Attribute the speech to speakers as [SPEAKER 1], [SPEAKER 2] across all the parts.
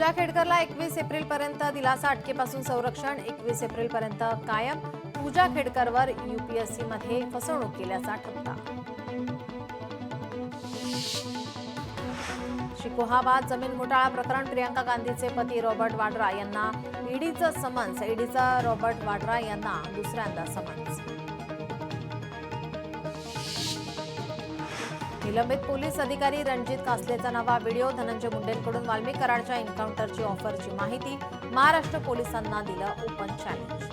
[SPEAKER 1] पूजा खेडकरला 21 एप्रिलपर्यंत दिलासा, अटकेपासून संरक्षण. 21 एप्रिलपर्यंत कायम. पूजा खेडकरवर यूपीएससीमध्ये फसवणूक केल्याचा ठपका. शिकोहाबाद जमीन घोटाळा प्रकरण. प्रियंका गांधीचे पती रॉबर्ट वाड्रा यांना ईडीचं समन्स. ईडीचा रॉबर्ट वाड्रा यांना दुसऱ्यांदा समन्स. निलंबित पोलीस अधिकारी रणजित कासलेचा नवा व्हिडिओ. धनंजय मुंडेंकडून वाल्मिक कराडच्या एन्काउंटरची ऑफरची माहिती. महाराष्ट्र पोलिसांना दिलं ओपन चॅलेंज.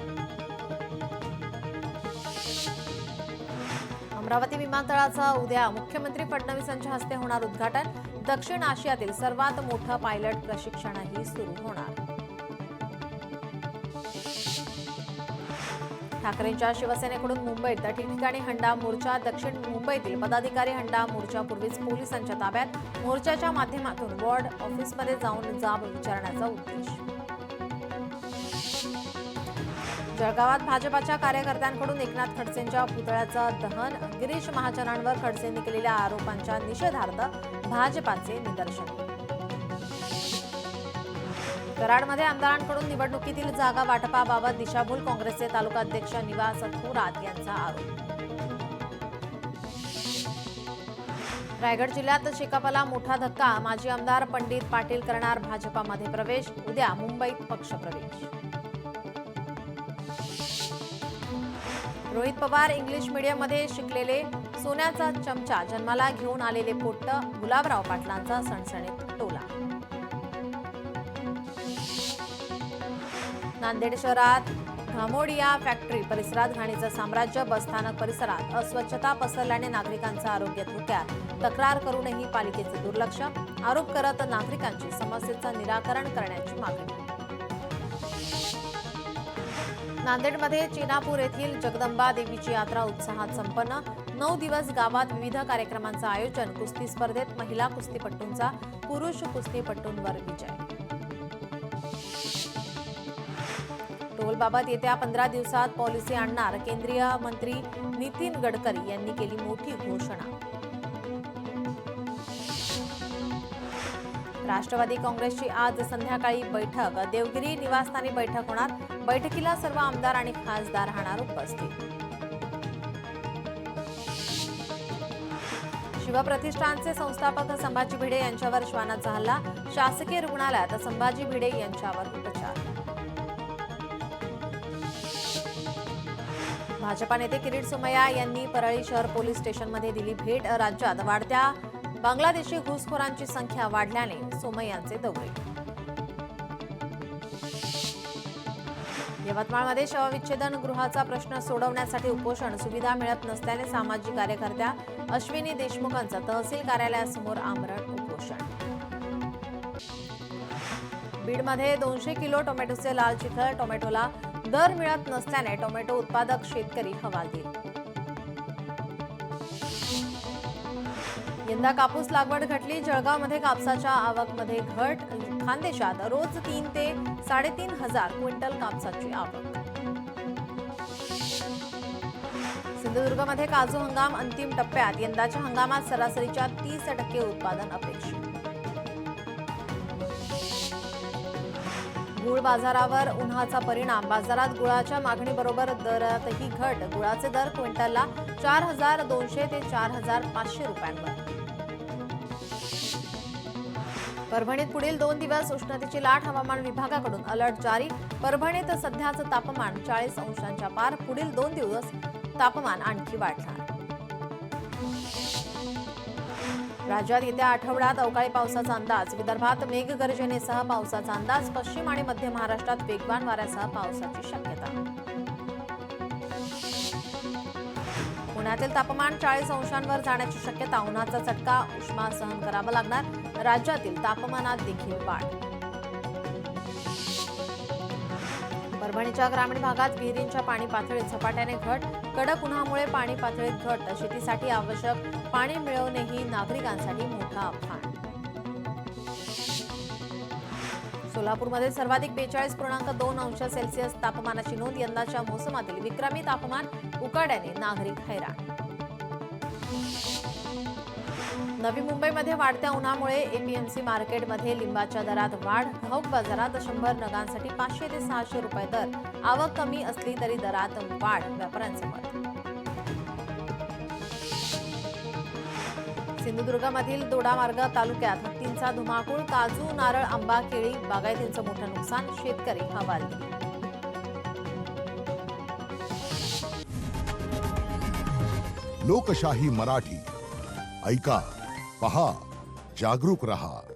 [SPEAKER 1] अमरावती विमानतळाचा उद्या मुख्यमंत्री फडणवीसांच्या हस्ते होणार उद्घाटन. दक्षिण आशियातील सर्वात मोठं पायलट प्रशिक्षणही सुरू होणार. ठाकरेंच्या शिवसेनेकडून मुंबईत ठिकठिकाणी हंडा मोर्चा. दक्षिण मुंबईतील पदाधिकारी हंडा मोर्चापूर्वीच पोलिसांच्या ताब्यात. मोर्चाच्या माध्यमातून वॉर्ड ऑफिसमध्ये जाऊन जाब विचारण्याचा उद्देश. जळगावात भाजपाच्या कार्यकर्त्यांकडून एकनाथ खडसेंच्या पुतळ्याचं दहन. गिरीश महाजनांवर खडसेंनी केलेल्या आरोपांच्या निषेधार्थ भाजपाचे निदर्शन. कराडमध्ये आमदारांकडून निवडणुकीतील जागा वाटपाबाबत दिशाभूल. काँग्रेसचे तालुकाध्यक्ष निवास थोरात यांचा आरोप. रायगड जिल्ह्यात शेकापला मोठा धक्का. माजी आमदार पंडित पाटील करणार भाजपामध्ये प्रवेश. उद्या मुंबईत पक्षप्रवेश. रोहित पवार इंग्लिश मीडियममध्ये शिकलेले, सोन्याचा चमचा जन्माला घेऊन आलेले पोट्ट. गुलाबराव पाटलांचा सणसणीत टोला. नांदेड शहरात घामोडिया फॅक्टरी परिसरात घाणीचं साम्राज्य. बसस्थानक परिसरात अस्वच्छता पसरल्याने नागरिकांचं आरोग्य धोक्यात. तक्रार करूनही पालिकेचे दुर्लक्ष. आरोप करत नागरिकांची समस्येचं निराकरण करण्याची मागणी. नांदेडमध्ये चीनापूर येथील जगदंबा देवीची यात्रा उत्साहात संपन्न. 9 दिवस गावात विविध कार्यक्रमांचं आयोजन. कुस्ती स्पर्धेत महिला कुस्तीपटूंचा पुरुष कुस्तीपटूंवर विजय. टोलबाबत येत्या 15 दिवसात पॉलिसी आणणार. केंद्रीय मंत्री नितीन गडकरी यांनी केली मोठी घोषणा. राष्ट्रवादी काँग्रेसची आज संध्याकाळी बैठक. देवगिरी निवासस्थानी बैठक होणार. बैठकीला सर्व आमदार आणि खासदार राहणार उपस्थित. शिवप्रतिष्ठानचे संस्थापक संभाजी भिडे यांच्यावर श्वानाचा हल्ला. शासकीय रुग्णालयात संभाजी भिडे यांच्यावर उपचार. भाजपा नेते किरीट सोमय्या यांनी परळी शहर पोलीस स्टेशनमध्ये दिली भेट. राज्यात वाढत्या बांगलादेशी घुसखोरांची संख्या वाढल्याने सोमय्यांचे दौरे. यवतमाळमध्ये शवविच्छेदन गृहाचा प्रश्न सोडवण्यासाठी उपोषण. सुविधा मिळत नसल्याने सामाजिक कार्यकर्त्या अश्विनी देशमुखांचं तहसील कार्यालयासमोर आमरण उपोषण. बीडमध्ये 200 किलो टोमॅटोचे लाल चिखल. टोमॅटोला दर मिळत नसल्याने टोमॅटो उत्पादक शेतकरी हवालदिल. यंदा कापूस लागवड घटली. जळगावमध्ये कापसाच्या आवकमध्ये घट. खानदेशात रोज 3 ते 3.5 हजार क्विंटल कापसाची आवक. सिंधुदुर्गमध्ये काजू हंगाम अंतिम टप्प्यात. यंदाच्या हंगामात सरासरीच्या 30% उत्पादन अपेक्षित. गुळ बाजारावर उन्हाचा परिणाम. बाजारात गुळाच्या मागणीबरोबर दरातही घट. गुळाचे दर क्विंटलला 4,200 ते 4,500 रुपयांवर. परभणीत पुढील 2 दिवस उष्णतेची लाट. हवामान विभागाकडून अलर्ट जारी. परभणीत सध्याचं तापमान 40 अंशांच्या पार. पुढील 2 दिवस तापमान आणखी वाढणार. राज्यात येत्या आठवड्यात अवकाळी पावसाचा अंदाज. विदर्भात मेघगर्जनेसह पावसाचा अंदाज. पश्चिम आणि मध्य महाराष्ट्रात वेगवान वाऱ्यासह पावसाची शक्यता. पुण्यातील तापमान 40 अंशांवर जाण्याची शक्यता. उन्हाचा चटका, उष्मा सहन करावा लागणार. राज्यातील तापमानात देखील वाढ. परभणीच्या ग्रामीण भागात विहिरींच्या पाणी पातळीत झपाट्याने घट. कडक उन्हामुळे पाणी पातळीत घट. शेतीसाठी आवश्यक पाणी मिळवणेही नागरिकांसाठी मोठा आव्हान. सोलापूरमध्ये सर्वाधिक 42.2 अंश सेल्सिअस तापमानाची नोंद. यंदाच्या मोसमातील विक्रमी तापमान. उकाड्याने नागरिक हैराण. नवी मुंबईमध्ये वाढत्या उन्हामुळे एपीएमसी मार्केटमध्ये लिंबाच्या दरात वाढ. घाऊक बाजारात 100 नगांसाठी 500 ते 600 रुपये दर. आवक कमी असली तरी दरात वाढ, व्यापाऱ्यांचे मत. सिंधुदुर्गमधील दोडामार्ग तालुक्यात हत्तींचा धुमाकूळ. काजू, नारळ, आंबा, केळी बागायतींचं मोठं नुकसान. शेतकरी हवालदिल.
[SPEAKER 2] लोकशाही मराठी ऐका, पहा, जागरूक रहा.